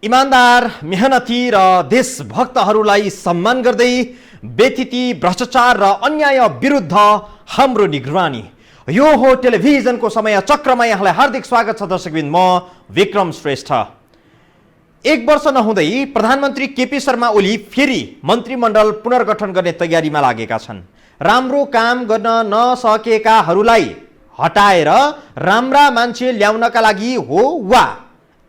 इमानदार, मेहनती र देशभक्तहरूलाई सम्मान गर्दै व्यथिति, भ्रष्टाचार र अन्याय विरुद्ध हाम्रो निगरानी। यो हो टेलिभिजनको समय चक्रमा यहाँलाई हार्दिक स्वागत छ दर्शकबिन। म विक्रम श्रेष्ठ। एक वर्ष नहुँदै प्रधानमन्त्री केपी शर्मा ओली फेरि मन्त्रीमण्डल पुनर्गठन गर्ने तयारीमा लागेका छन्। राम्रो काम गर्न नसकेकाहरूलाई हटाएर राम्रा मान्छे ल्याउनका लागि हो वा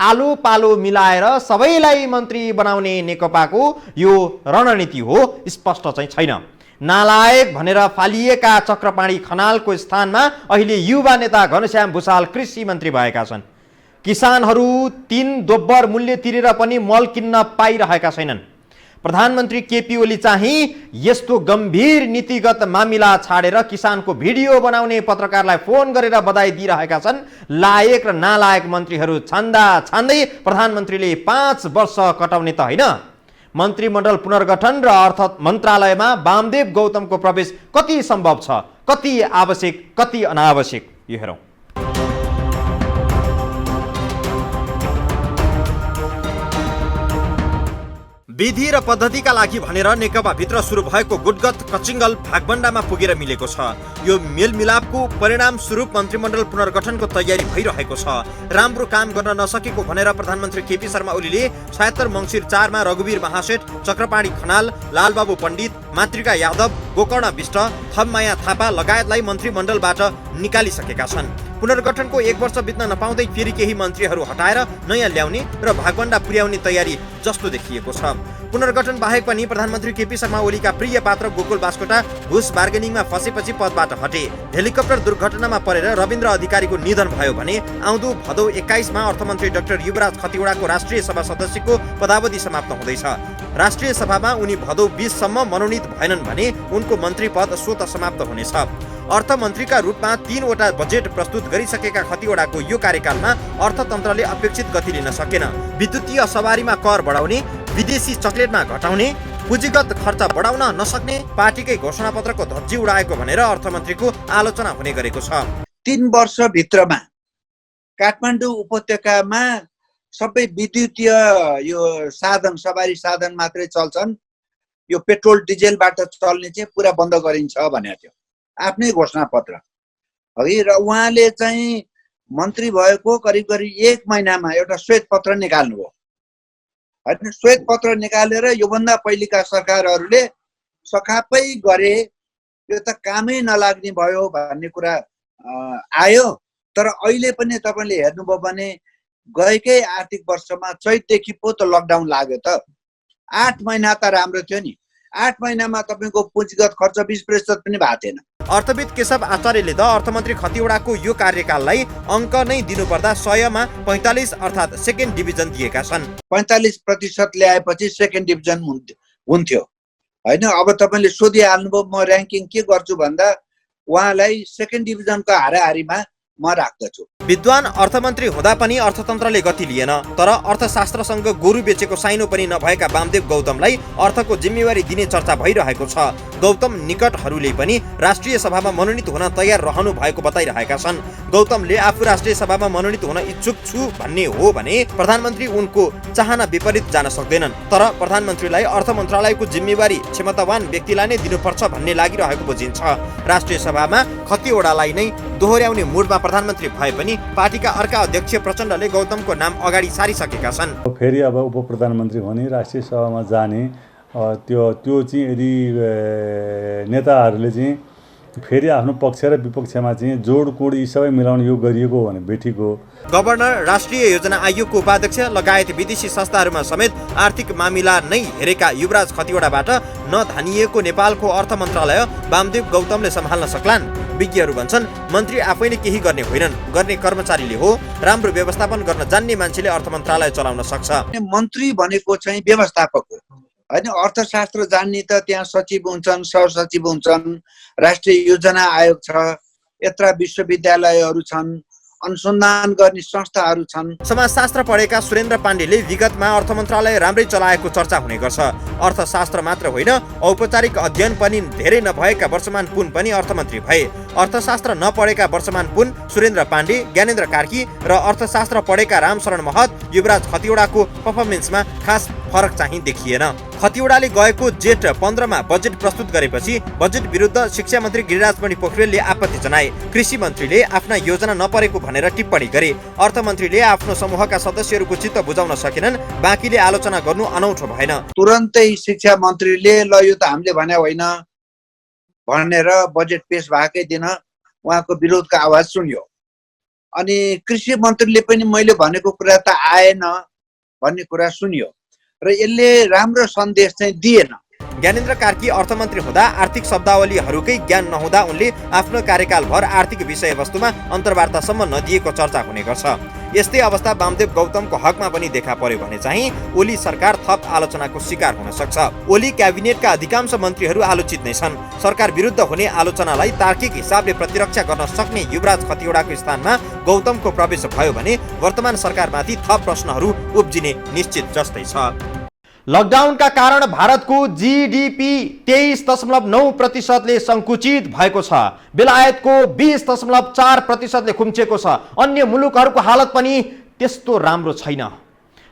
आलो पालो मिलाएर सबैलाई मन्त्री बनाउने नेकपाको यो रणनीति हो स्पष्ट चाहिँ छैन। नालायक भनेर फालिएका चक्रपाणी खनालको स्थानमा अहिले युवा नेता घनश्याम भुसाल कृषि मन्त्री भएका छन्। किसानहरू 3 दोब्बर मूल्य तिरेर पनि मल किन्न पाइरहेका छैनन्। प्रधानमन्त्री केपी ओली चाहिँ यस्तो गम्भीर नीतिगत मामिला छाडेर किसानको भिडियो बनाउने पत्रकारलाई फोन गरेर बधाई दिइरहेका छन्। लायक र नालायक मन्त्रीहरू छान्दै प्रधानमन्त्रीले 5 वर्ष कटाउने त होइन, मन्त्रीमण्डल पुनर्गठन र अर्थ मन्त्रालयमा वामदेव गौतमको प्रवेश कति सम्भव छ, कति आवश्यक, कति अनावश्यक, यो हेरौँ। विधि र पद्धतिका लागि भनेर नेकपाभित्र सुरु भएको गुटगत कचिङ्गल भागबण्डामा पुगेर मिलेको छ। यो मेलमिलापको परिणाम स्वरूप मन्त्रीमण्डल पुनर्गठनको तयारी भइरहेको छ। राम्रो काम गर्न नसकेको भनेर प्रधानमन्त्री केपी शर्मा ओलीले 76 मङ्सिर 4 मा रघुवीर महासेठ, चक्रपाणी खनाल, लालबाबु पण्डित, मातृका यादव, गोकर्ण विष्ट, थपमाया थापा लगायतलाई मन्त्रीमण्डलबाट निकालिसकेका छन्। पुनर्गठनको 1 वर्ष बित्न नपाउँदै फेरि केही मन्त्रीहरू हटाएर नयाँ ल्याउने र भागबण्डा पुर्याउने तयारी जस्तो देखिएको छ। पुनर्गठन बाहेक पनि प्रधानमन्त्री केपी शर्मा ओलीका प्रिय पात्र गोकुल बास्कोटा घुस बार्गेनिङमा फसेपछि पदबाट हटे। हेलिकप्टर दुर्घटनामा परेर रविन्द्र अधिकारीको निधन भयो भने आउँदो भदौ 21 मा अर्थमन्त्री डाक्टर युवराज खतिवडाको राष्ट्रिय सभा सदस्यको पदावधि समाप्त हुँदैछ। राष्ट्रिय सभामा उनी भदौ 20 सम्म मनोनित भएनन् भने उनको मन्त्री पद स्वत समाप्त हुनेछ। अर्थमन्त्रीका रूपमा 3 वटा बजेट प्रस्तुत गरिसकेका खतिवडाको यो कार्यकालमा अर्थतन्त्रले अपेक्षित गति लिन सकेन। विद्युतीय सवारीमा कर बढाउने, विदेशी चक्लेटमा घटाउने, पुँजीगत खर्च बढाउन नसक्ने, पार्टीकै घोषणापत्रको धज्जी उडाएको भनेर अर्थमन्त्रीको आलोचना हुने गरेको छ। 3 वर्षभित्रमा काठमाडौँ उपत्यकामा सबै विद्युतीय यो साधन, सवारी साधन मात्रै चल्छन्, यो पेट्रोल डिजेलबाट चल्ने चाहिँ पुरा बन्द गरिन्छ भनेको थियो आफ्नै घोषणापत्र है। र उहाँले चाहिँ मन्त्री भएको करिब 1 महिनामा एउटा श्वेत पत्र निकाल्नुभयो होइन। श्वेत पत्र निकालेर योभन्दा पहिलेका सरकारहरूले सखापै गरे, यो त कामै नलाग्ने भयो भन्ने कुरा आयो। तर अहिले पनि तपाईँले हेर्नुभयो भने गएकै आर्थिक वर्षमा चैतदेखि पो त लकडाउन लाग्यो त। 8 महिना त राम्रो थियो नि। 8 महिनामा तपाईँको पुँजीगत खर्च 20% पनि भएको थिएन। अर्थविद केशव आचार्यले त अर्थमन्त्री खतिवडाको यो कार्यकाललाई अङ्क नै दिनुपर्दा 100 मा 45 अर्थात् सेकेन्ड डिभिजन दिएका छन्। 45% ल्याएपछि सेकेन्ड डिभिजन हुन्थ्यो होइन। अब तपाईँले सोधिहाल्नुभयो म र्याङ्किङ के गर्छु भन्दा उहाँलाई सेकेन्ड डिभिजनको हाराहारीमा म राख्दछु। विद्वान अर्थमन्त्री हुँदा पनि अर्थतन्त्रले गति लिएन। तर अर्थशास्त्रसँग गोरु बेचेको साइनो पनि नभएका वामदेव गौतमलाई अर्थको जिम्मेवारी दिने चर्चा भइरहेको छ। गौतम निकटहरूले पनि राष्ट्रिय सभामा मनोनित हुन तयार रहनु भएको बताइरहेका छन्। गौतमले आफू राष्ट्रिय सभामा मनोनित हुन इच्छुक छु भन्ने हो भने प्रधानमन्त्री उनको चाहना विपरीत जान सक्दैनन्। तर प्रधानमन्त्रीलाई अर्थ मन्त्रालयको जिम्मेवारी क्षमतावान व्यक्तिलाई नै दिनुपर्छ भन्ने लागिरहेको बुझिन्छ। राष्ट्रिय सभामा खतिवडालाई नै दोहोर्याउने मुडमा प्रधानमन्त्री भए पनि पार्टीका अर्का अध्यक्ष प्रचण्डले गौतमको नाम अगाडि सारिसकेका छन्। फेरि अब उप प्रधानमन्त्री भने राष्ट्रिय सभामा जाने त्यो चाहिँ यदि नेताहरूले चाहिँ फेरि आफ्नो पक्ष र विपक्षमा चाहिँ जोडकोड यी सबै मिलाउन यो गरिएको हो भने बेठीको। गभर्नर, राष्ट्रिय योजना आयोगको उपाध्यक्ष लगायत विदेशी संस्थाहरूमा समेत आर्थिक मामिला नै हेरेका युवराज खतिवडाबाट नधानिएको नेपालको अर्थ मन्त्रालय वामदेव गौतमले सम्हाल्न सक्लान्। विज्ञहरू भन्छन् मन्त्री आफैले केही गर्ने होइनन्, गर्ने कर्मचारीले हो। राम्रो व्यवस्थापन गर्न जान्ने मान्छेले अर्थ मन्त्रालय चलाउन सक्छ। मन्त्री भनेको चाहिँ व्यवस्थापक हो होइन। अर्थशास्त्र जान्ने त त्यहाँ सचिव हुन्छन्, सहसचिव हुन्छन्, राष्ट्रिय योजना आयोग छ, यत्र विश्वविद्यालयहरू छन्, अनुसन्धान गर्ने संस्थाहरू छन्। समाजशास्त्र पढेका सुरेन्द्र पाण्डेले विगतमा अर्थ मन्त्रालय राम्रै चलाएको चर्चा हुने गर्छ। अर्थशास्त्र मात्र होइन, औपचारिक अध्ययन पनि धेरै नभएका वर्षमान पुन पनि अर्थमन्त्री भए। अर्थशास्त्र नपढेका वर्षमान पुन, सुरेन्द्र पाण्डे, ज्ञानेन्द्र कार्की र अर्थशास्त्र पढेका रामशरण महत, युवराज खतिवडाको पर्फर्मेन्समा खास फरक चाहिँ देखिएन। खतिवडाले गएको जेठ 15 मा बजेट प्रस्तुत गरेपछि बजेट विरुद्ध शिक्षा मन्त्री गिरिराजमणि पोखरेलले आपत्ति जनाए। कृषि मन्त्रीले आफ्ना योजना नपरेको भनेर टिप्पणी गरे। अर्थमन्त्रीले आफ्नो समूहका सदस्यहरूको चित्त बुझाउन सकेनन्, बाँकीले आलोचना गर्नु अनौठो भएन। तुरन्तै शिक्षा मन्त्रीले ल यो त हामीले भने होइन भनेर बजेट पेश भएकै दिन उहाँको विरोधको आवाज सुनियो। अनि कृषि मन्त्रीले पनि मैले भनेको कुरा त आएन भन्ने कुरा सुनियो र यसले राम्रो सन्देश चाहिँ दिएन। ज्ञानेन्द्र कार्की अर्थमन्त्री हुँदा आर्थिक शब्दावलीहरूकै ज्ञान नहुँदा उनले आफ्नो कार्यकालभर आर्थिक विषयवस्तुमा अन्तर्वार्तासम्म नदिएको चर्चा हुने गर्छ। यस्तै अवस्था वामदेव गौतमको हकमा पनि देखा पर्यो भने चाहिँ ओली सरकार थप आलोचनाको शिकार हुन सक्छ। ओली क्याबिनेटका अधिकांश मन्त्रीहरू आलोचित नै छन्। सरकार विरुद्ध हुने आलोचनालाई तार्किक हिसाबले प्रतिरक्षा गर्न सक्ने युवराज खतिवडाको स्थानमा गौतमको प्रवेश भयो भने वर्तमान सरकारमाथि थप प्रश्नहरू उब्जिने निश्चित जस्तै छ। लकडाउनका कारण भारतको जीडीपी 23.9% संकुचित भएको छ। बेलायतको 20.4% खुम्चेको छ। अन्य मुलुकहरूको हालत पनि त्यस्तो राम्रो छैन।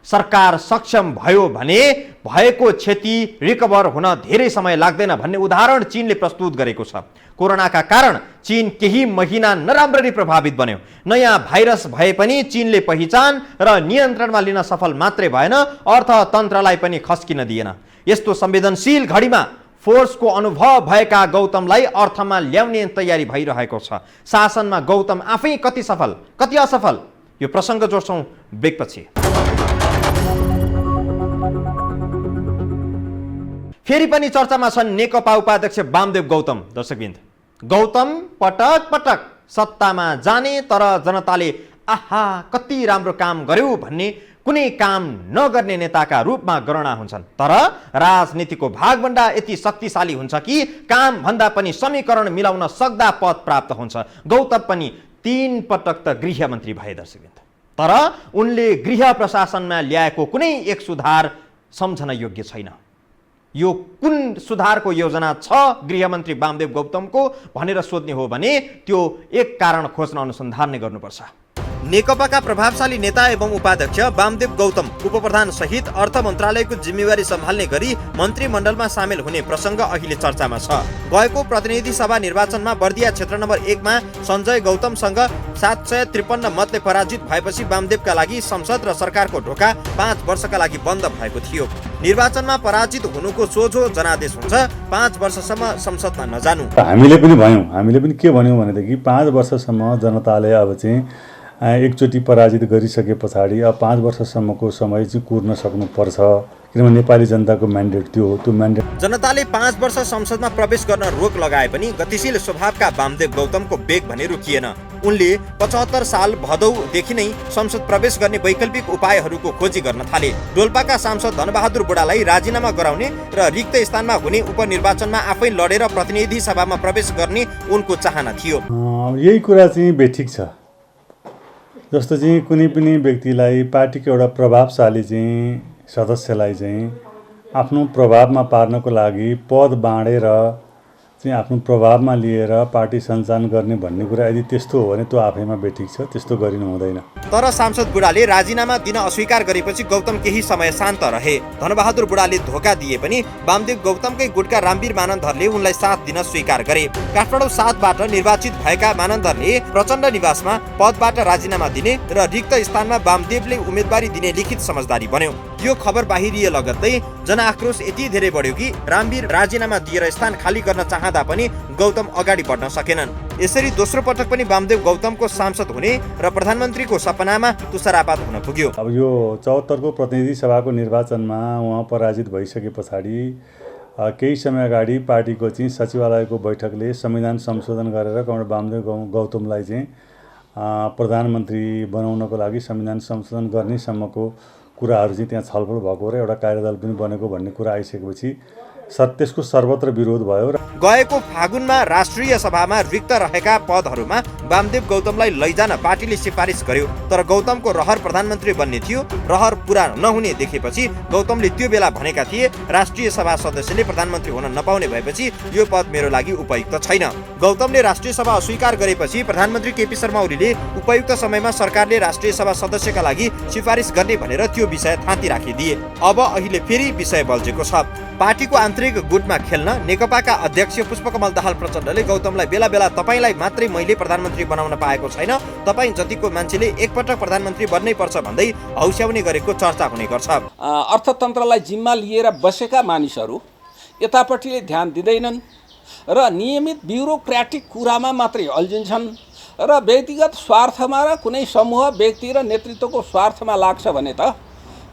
सरकार सक्षम भयो भने भएको क्षति रिकभर हुन धेरै समय लाग्दैन भन्ने उदाहरण चीनले प्रस्तुत गरेको छ। कोरोनाका कारण चीन केही महिना नराम्ररी प्रभावित बन्यो। नयाँ भाइरस भए पनि चीनले पहिचान र नियन्त्रणमा लिन सफल मात्रै भएन, अर्थतन्त्रलाई पनि खस्किन दिएन। यस्तो संवेदनशील घडीमा फोर्सको अनुभव भएका गौतमलाई अर्थमा ल्याउने तयारी भइरहेको छ। शासनमा गौतम आफै कति सफल कति असफल, यो प्रसङ्ग जोड्छौँ ब्रेकपछि। फेरि पनि चर्चामा छन् नेकपा उपाध्यक्ष वामदेव गौतम। दर्शकवृन्द, गौतम पटक पटक सत्तामा जाने तर जनताले आहा कति राम्रो काम गर्यो भन्ने कुनै काम नगर्ने नेताका रूपमा गणना हुन्छन्। तर राजनीतिको भागभण्डा यति शक्तिशाली हुन्छ कि काम भन्दा पनि समीकरण मिलाउन सक्दा पद प्राप्त हुन्छ। गौतम पनि 3 पटक त गृहमन्त्री भए दर्शकवृन्द, तर उनले गृह प्रशासनमा ल्याएको कुनै एक सुधार सम्झन योग्य छैन। यो कुन सुधारको योजना छ गृहमन्त्री वामदेव गौतमको भनेर सोध्ने हो भने त्यो एक कारण खोज्न अनुसन्धान नै गर्नुपर्छ। नेकपाका प्रभावशाली नेता एवं उपाध्यक्ष वामदेव गौतम उपप्रधान सहित अर्थ मन्त्रालयको जिम्मेवारी सम्हाल्ने गरी मन्त्रीमण्डलमा सामेल हुने प्रसङ्ग अहिले चर्चामा छ। गएको प्रतिनिधि सभा निर्वाचनमा बर्दिया क्षेत्र नम्बर 1 मा सञ्जय गौतमसँग 753 मतले पराजित भएपछि वामदेवका लागि संसद र सरकारको ढोका 5 वर्षका लागि बन्द भएको थियो। निर्वाचनमा पराजित हुनुको सोझो जनादेश हुन्छ 5 वर्षसम्म संसदमा नजानु। हामीले पनि के भन्यौँ भनेदेखि 5 वर्षसम्म जनताले अब चाहिँ एकचोटि पराजित गरिसके पछाडि अब 5 वर्षसम्मको समय चाहिँ कुर्न सक्नुपर्छ, किनभने नेपाली जनताको म्यान्डेट त्यो हो। त्यो म्यान्डेट जनताले 5 वर्ष संसदमा प्रवेश गर्न रोक लगाए पनि गतिशील स्वभावका वामदेव गौतमको बेग भने रुकिएन। उनले 75 साल भदौदेखि नै संसद प्रवेश गर्ने वैकल्पिक उपायहरूको खोजी गर्न थाले। डोल्पाका सांसद धनबहादुर बुढालाई राजीनामा गराउने र रिक्त स्थानमा हुने उपनिर्वाचनमा आफै लडेर प्रतिनिधि सभामा प्रवेश गर्ने उनको चाहना थियो। यही कुरा चाहिँ बेठिक छ। जस्तो चाहिँ कुनै पनि व्यक्तिलाई पार्टीको एउटा प्रभावशाली चाहिँ सदस्यलाई चाहिँ आफ्नो प्रभावमा पार्नको लागि पद बाँडेर चाहिँ आफ्नो प्रभावमा लिएर पार्टी सञ्चालन गर्ने भन्ने कुरा यदि त्यस्तो हो भने त्यो आफैमा बेठिक छ, त्यस्तो गरिनु हुँदैन। तर सांसद बुढाले राजीनामा दिन अस्वीकार गरेपछि गौतम केही समय शान्त रहे। धनबहादुर बुढाले धोका दिए पनि वामदेव गौतमकै गुटका रामवीर मानन्धरले उनलाई साथ दिन स्वीकार गरे। काठमाडौँ 7 बाट निर्वाचित भएका मानन्धरले प्रचण्ड निवासमा पदबाट राजीनामा दिने र रिक्त स्थानमा वामदेवले उम्मेदवारी दिने लिखित समझदारी बन्यो। यो खबर बाहिरिए लगत्तै जनआक्रोश यति धेरै बढ्यो कि रामवीर राजीनामा दिएर स्थान खाली गर्न चाहँदा पनि गौतम अगाडि बढ्न सकेनन्। यसरी दोस्रो पटक पनि वामदेव गौतमको सांसद हुने र प्रधानमन्त्रीको सपनामा तुषारापात हुन पुग्यो। अब यो 74 को प्रतिनिधि सभाको निर्वाचनमा उहाँ पराजित भइसके पछाडि केही समय अगाडि पार्टीको चाहिँ सचिवालयको बैठकले संविधान संशोधन गरेर वामदेव गौतमलाई चाहिँ प्रधानमन्त्री बनाउनको लागि संविधान संशोधन गर्ने सम्मको कुराहरू चाहिँ त्यहाँ छलफल भएको र एउटा कार्यदल पनि बनेको भन्ने कुरा आइसकेपछि त्यसको सर्वत्र विरोध भयो र गएको फागुनमा राष्ट्रिय सभामा रिक्त रहेका पदहरूमा वामदेव गौतमलाई लैजान पार्टीले सिफारिस गर्यो, तर गौतमको रहर प्रधानमन्त्री बन्ने थियो। रहर पूरा नहुने देखेपछि गौतमले त्यो बेला भनेका थिए, राष्ट्रिय सभा सदस्यले प्रधानमन्त्री हुन नपाउने भएपछि यो पद मेरो लागि उपयुक्त छैन। गौतमले राष्ट्रिय सभा अस्वीकार गरेपछि प्रधानमन्त्री केपी शर्मा ओलीले उपयुक्त समयमा सरकारले राष्ट्रिय सभा सदस्यका लागि सिफारिस गर्ने भनेर त्यो विषय थाँती राखिदिए। अब अहिले फेरि विषय बल्झेको छ। पार्टीको आन्तरिक गुटमा खेल्न नेकपाका अध्यक्ष पुष्पकमल दाहाल प्रचण्डले गौतमलाई बेला बेला तपाईलाई मात्रै मैले प्रधानमन्त्री बनाउन पाएको छैन, तपाईँ जतिको मान्छेले एकपटक प्रधानमन्त्री बन्नै पर्छ भन्दै हौस्याउने गरेको चर्चा हुने गर्छ। अर्थतन्त्रलाई जिम्मा लिएर बसेका मानिसहरू यतापट्टिले ध्यान दिँदैनन् र नियमित ब्युरोक्र्याटिक कुरामा मात्रै अल्झिन्छन् र व्यक्तिगत स्वार्थमा र कुनै समूह व्यक्ति र नेतृत्वको स्वार्थमा लाग्छ भने त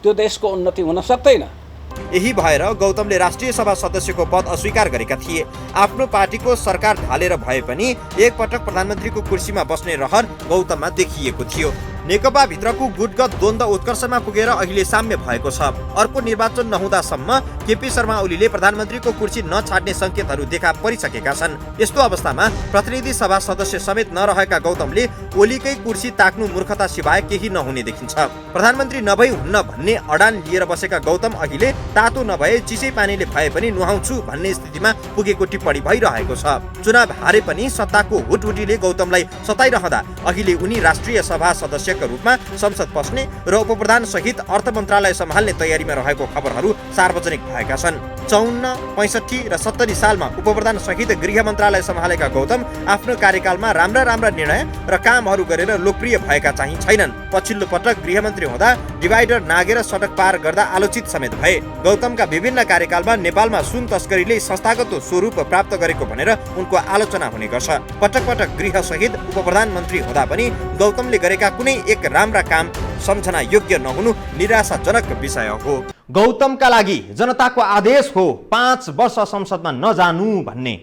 त्यो देशको उन्नति हुन सक्दैन। यही भएर गौतमले राष्ट्रिय सभा सदस्यको पद अस्वीकार गरेका थिए। आफ्नो पार्टीको सरकार ढालेर भए पनि एकपटक प्रधानमन्त्रीको कुर्सीमा बस्ने रहर गौतममा देखिएको थियो। नेकपा भित्रको गुटगत द्वन्द्व उत्कर्षमा पुगेर अहिले साम्य भएको छ। अर्को निर्वाचन नहुँदासम्म केपी शर्मा ओलीले प्रधानमन्त्रीको कुर्सी नछाड्ने संकेतहरू देखा परिसकेका छन्। यस्तो अवस्थामा प्रतिनिधि सभा सदस्य समेत नरहेका गौतमले ओलीकै कुर्सी ताक्नु मूर्खता सिवाय केही नहुने देखिन्छ। प्रधानमन्त्री नभई हुन्न भन्ने अडान लिएर बसेका गौतम अहिले तातो नभए चिसै पानीले भए पनि नुहाउँछु भन्ने स्थितिमा पुगेको टिप्पणी भइरहेको छ। चुनाव हारे पनि सत्ताको हुटहुटीले गौतमलाई सताइरहँदा अहिले उनी राष्ट्रिय सभा सदस्य रूपमा संसद पस्ने र उपप्रधान सहित अर्थ मन्त्रालय सम्हाल्ने तयारीमा रहेको खबरहरू सार्वजनिक भएका छन्। 54, 65 र 70 सालमा उपप्रधान सहित गृह मन्त्रालय सम्हालेका गौतम आफ्नो कार्यकालमा राम्रा निर्णय र कामहरू गरेर लोकप्रिय भएका चाहिँ छैनन्। पछिल्लो पटक गृहमन्त्री हुँदा डिभाइडर नागेर सडक पार गर्दा आलोचित समेत भए। गौतमका विभिन्न कार्यकालमा नेपालमा सुन तस्करीले संस्थागत स्वरूप प्राप्त गरेको भनेर उनको आलोचना हुने गर्छ। पटक पटक गृह सहित उपप्रधानमन्त्री हुँदा पनि गौतमले गरेका कुनै एक राम्रा काम सम्झना योग्य नहुनु निराशाजनक विषय हो। गौतमका लागि जनताको आदेश हो 5 वर्ष संसदमा नजानु भन्ने।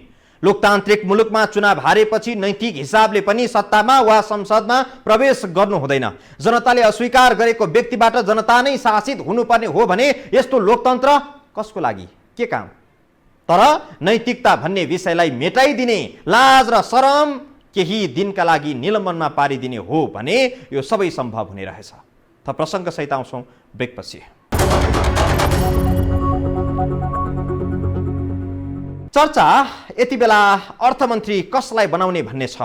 लोकतान्त्रिक मुलुकमा चुनाव हारेपछि नैतिक हिसाबले पनि सत्तामा वा संसदमा प्रवेश गर्नु हुँदैन। जनताले अस्वीकार गरेको व्यक्तिबाट जनता नै शासित हुनुपर्ने हो भने यस्तो लोकतन्त्र कसको लागि, के काम? तर नैतिकता भन्ने विषयलाई मेटाइदिने, लाज र शरम केही दिनका लागि निलम्बनमा पारिदिने हो भने यो सबै सम्भव हुने रहेछ। त प्रसङ्ग सहित आउँछौँ ब्रेकपछि। चर्चा यति बेला अर्थमन्त्री कसलाई बनाउने भन्ने छ।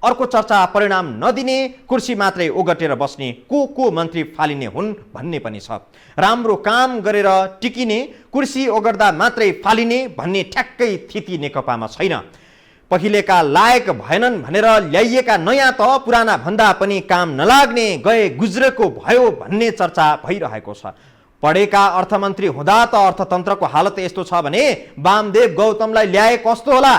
अर्को चर्चा परिणाम नदिने, कुर्सी मात्रै ओगटेर बस्ने को मन्त्री फालिने हुन् भन्ने पनि छ। राम्रो काम गरेर टिकिने, कुर्सी ओगट्दा मात्रै फालिने भन्ने ठ्याक्कै थिति नेकपामा छैन। पहिलेका लायक भएनन् भनेर ल्याइएका नयाँ त पुराना भन्दा पनि काम नलाग्ने, गए गुज्रेको भयो भन्ने चर्चा भइरहेको छ। पढेका अर्थमन्त्री हुँदा त अर्थतन्त्रको हालत यस्तो छ भने वामदेव गौतमलाई ल्याए कस्तो होला,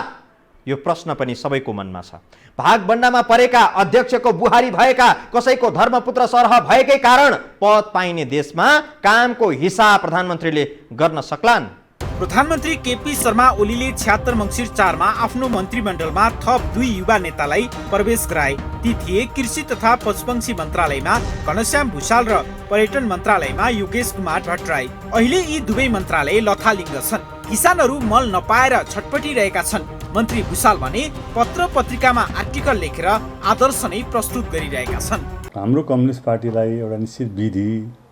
यो प्रश्न पनि सबैको मनमा छ। भागबण्डामा परेका, अध्यक्षको बुहारी भएका, कसैको धर्मपुत्र सरह भएकै कारण पद पाइने देशमा कामको हिसाब प्रधानमन्त्रीले गर्न सक्लान्। प्रधानमन्त्री केपी शर्मा ओलीले 76 मङ्सिर 4 मा आफ्नो मन्त्रीमण्डलमा थप 2 युवा नेतालाई प्रवेश गराए। ती थिए कृषि तथा पशुपक्षी मन्त्रालयमा घनश्याम भुषाल र पर्यटन मन्त्रालयमा योगेश कुमार भट्टराई। अहिले यी दुवै मन्त्रालय लथालिङ्ग छन्। किसानहरू मल नपाएर छटपटिरहेका छन्। मन्त्री भुषाल भने पत्र पत्रिकामा आर्टिकल लेखेर आदर्श नै प्रस्तुत गरिरहेका छन्। हाम्रो कम्युनिस्ट पार्टीलाई एउटा निश्चित विधि,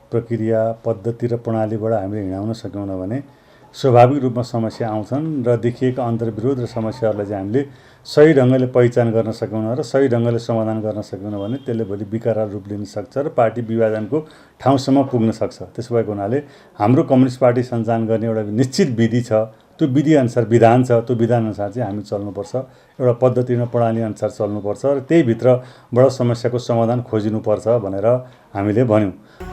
प्रक्रिया, पद्धति र प्रणालीबाट हामीले हिँडाउन सक्यौँ भने स्वाभाविक रूपमा समस्या आउँछन् र देखिएका अन्तर्विरोध र समस्याहरूलाई चाहिँ हामीले सही ढङ्गले पहिचान गर्न सक्यौँ र सही ढङ्गले समाधान गर्न सक्यौँ भने त्यसले भोलि विकराल रूप लिन सक्छ र पार्टी विभाजनको ठाउँसम्म पुग्न सक्छ। त्यसो भएको हुनाले हाम्रो कम्युनिस्ट पार्टी सञ्चालन गर्ने एउटा निश्चित विधि छ। त्यो विधिअनुसार विधान छ, त्यो विधानअनुसार चाहिँ हामी चल्नुपर्छ। एउटा पद्धति र प्रणाली अनुसार चल्नुपर्छ र त्यही भित्रबाट समस्याको समाधान खोजिनुपर्छ भनेर हामीले भन्यौँ।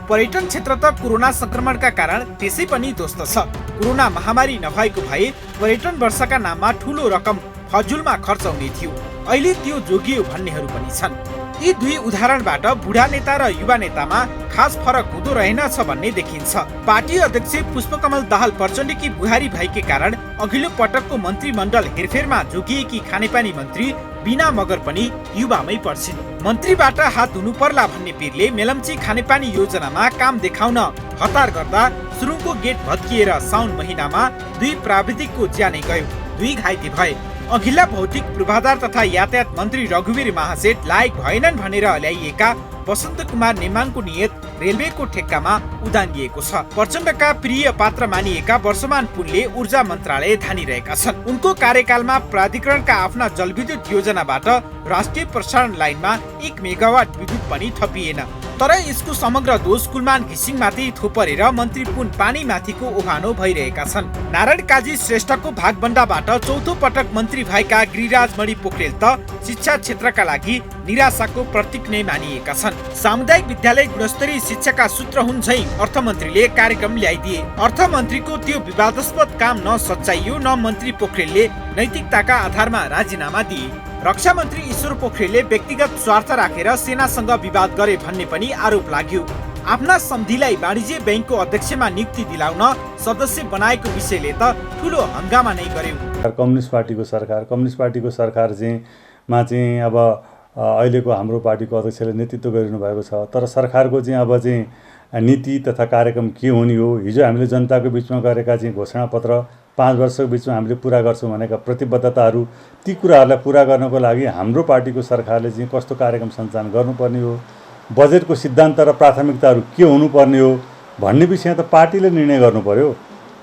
पर्यटन क्षेत्र त कोरोना संक्रमणका कारण त्यसै पनि ध्वस्त छ। कोरोना महामारी नभएको भए पर्यटन वर्षका नाममा ठूलो रकम फजुलमा खर्च हुने थियो। अहिले त्यो जोगियो भन्नेहरू पनि छन्। यी दुई उदाहरणबाट बुढा नेता र युवा नेतामा खास फरक हुँदो रहेनछ भन्ने देखिन्छ। पार्टी अध्यक्ष पुष्पकमल दाहाल प्रचण्डकी बुहारी भएकै कारण अघिल्लो पटकको मन्त्रीमण्डल हेरफेरमा जोगिएकी खानेपानी मन्त्री बिना मगर पनि युवामै पर्छिन्। मन्त्रीबाट हात धुनु पर्ला भन्ने पिरले मेलम्ची खानेपानी योजनामा काम देखाउन हतार गर्दा सुरुङको गेट भत्किएर साउन महिनामा 2 प्राविधिकको ज्यानै गयो। 2 घाइते भए। अघिल्ला भौतिक पूर्वाधार तथा यातायात मन्त्री रघुवीर महासेठ लायक भएनन् भनेर ल्याइएका वसन्त कुमार नेमाङको नियत रेलवेको ठेक्कामा उदानिएको छ। प्रचण्डका प्रिय पात्र मानिएका वर्षमान पुनले ऊर्जा मन्त्रालय धानिरहेका छन्। उनको कार्यकालमा प्राधिकरणका आफ्ना जलविद्युत योजनाबाट राष्ट्रिय प्रसारण लाइनमा 1 मेगावाट विद्युत पनि थपिएन। तर यसको समग्र दोष कुलमान घिसिङमाथि थोपरेर मन्त्री पुन पानीमाथिको ओभानो भइरहेका छन्। नारायण काजी श्रेष्ठको भागबण्डाबाट चौथो पटक मन्त्री भएका गिरिराज मणि पोखरेल त शिक्षा क्षेत्रका लागि निराशाको प्रतीक नै मानिएका छन्। सामुदायिक विद्यालय गुणस्तरीय शिक्षाका सूत्र हुन् झै अर्थमन्त्रीले कार्यक्रम ल्याइदिए। अर्थमन्त्रीको त्यो विवादास्पद काम न सच्याइयो न मन्त्री पोखरेलले नैतिकताका आधारमा राजीनामा दिए। रक्षा मन्त्री ईश्वर पोखरेलले व्यक्तिगत स्वार्थ राखेर सेनासँग विवाद गरे भन्ने पनि आरोप लाग्यो। आफ्ना सम्धिलाई वाणिज्य बैंकको अध्यक्षमा नियुक्ति दिलाउन सदस्य बनाएको विषयले त ठूलो हंगामा नै गर्यो। कम्युनिस्ट पार्टीको सरकार चाहिँ अब अहिलेको हाम्रो पार्टीको अध्यक्षले नेतृत्व गरिनु भएको छ। तर सरकारको चाहिँ अब चाहिँ नीति तथा कार्यक्रम के हुने हो, हिजो हामीले जनताको बिचमा गरेका चाहिँ घोषणापत्र 5 वर्षको बिचमा हामीले पुरा गर्छौँ भनेका प्रतिबद्धताहरू, ती कुराहरूलाई पुरा गर्नको लागि हाम्रो पार्टीको सरकारले चाहिँ कस्तो कार्यक्रम सञ्चालन गर्नुपर्ने हो, बजेटको सिद्धान्त र प्राथमिकताहरू के हुनुपर्ने हो भन्ने विषय त पार्टीले निर्णय गर्नु पर्यो।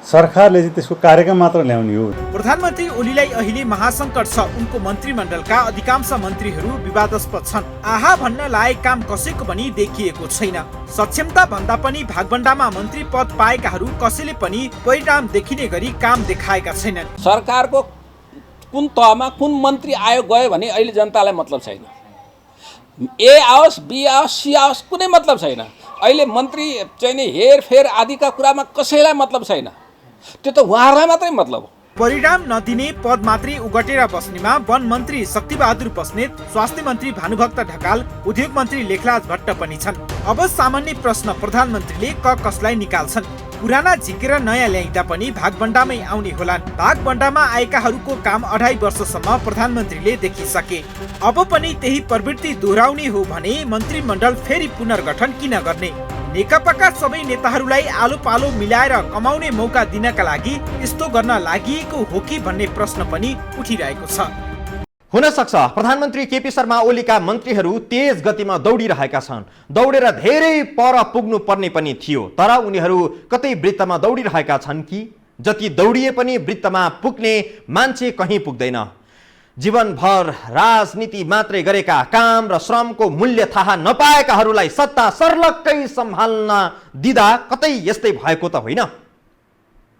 सरकारले चाहिँ त्यसको कार्यक्रम मात्र ल्याउने हो। प्रधानमन्त्री ओलीलाई अहिले महासङ्कट छ। उनको मन्त्रीमण्डलका अधिकांश मन्त्रीहरू विवादास्पद छन्। आहा भन्न लायक काम कसैको पनि देखिएको छैन। सक्षमता भन्दा पनि भागबण्डामा मन्त्री पद पाएकाहरू कसैले पनि परिणाम देखिने गरी काम देखाएका छैनन्। सरकारको कुन तहमा कुन मन्त्री आयो गयो भने अहिले जनतालाई मतलब छैन। ए आओस्, बी आओस्, सी आओस्, कुनै मतलब छैन। अहिले मन्त्री चाहिँ नि हेरफेर आदिका कुरामा कसैलाई मतलब छैन। त्यो त उहाँहरूलाई मात्रै मतलब हो। परिणाम नदिने पद मात्रै उगटेर बस्नेमा वन मन्त्री शक्तिबहादुर बस्नेत, स्वास्थ्य मन्त्री भानुभक्त ढकाल, उद्योग मन्त्री लेखराज भट्ट पनि छन्। अब सामान्य प्रश्न, प्रधानमन्त्रीले कसलाई निकाल्छन्? पुराना झिकेर नयाँ ल्याइदा पनि भागबण्डामै आउने होलान्। भागबण्डामा आएकाहरूको काम 2.5 वर्षसम्म प्रधानमन्त्रीले देखिसके। अब पनि त्यही प्रवृत्ति दोहोऱ्याउने हो भने मन्त्रीमण्डल फेरि पुनर्गठन किन गर्ने? नेकपाका सबै नेताहरूलाई आलो पालो मिलाएर कमाउने मौका दिनका लागि यस्तो गर्न लागि हो कि भन्ने प्रश्न पनि उठिरहेको छ। हुन सक्छ प्रधानमन्त्री केपी शर्मा ओलीका मन्त्रीहरू तेज गतिमा दौडिरहेका छन्। दौडेर धेरै पर पुग्नु पर्ने पनि थियो, तर उनीहरू कतै वृत्तमा दौडिरहेका छन् कि जति दौडिए पनि वृत्तमा पुग्ने मान्छे कहीँ पुग्दैन। जीवनभर राजनीति मात्रै गरेका, काम र श्रमको मूल्य थाहा नपाएकाहरूलाई सत्ता सर्लक्कै सम्हाल्न दिँदा कतै यस्तै भएको त होइन।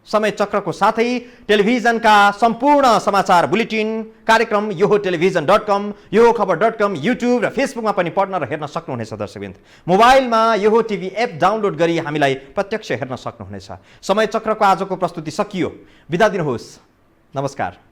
समय चक्रको साथै टेलिभिजनका सम्पूर्ण समाचार बुलेटिन कार्यक्रम योहो टेलिभिजन.com, योहो खबर.com, युट्युब र फेसबुकमा पनि पढ्न र हेर्न सक्नुहुनेछ। दर्शकवृन्द, मोबाइलमा योहो टिभी एप डाउनलोड गरी हामीलाई प्रत्यक्ष हेर्न सक्नुहुनेछ। समय चक्रको आजको प्रस्तुति सकियो। बिदा दिनुहोस्। नमस्कार।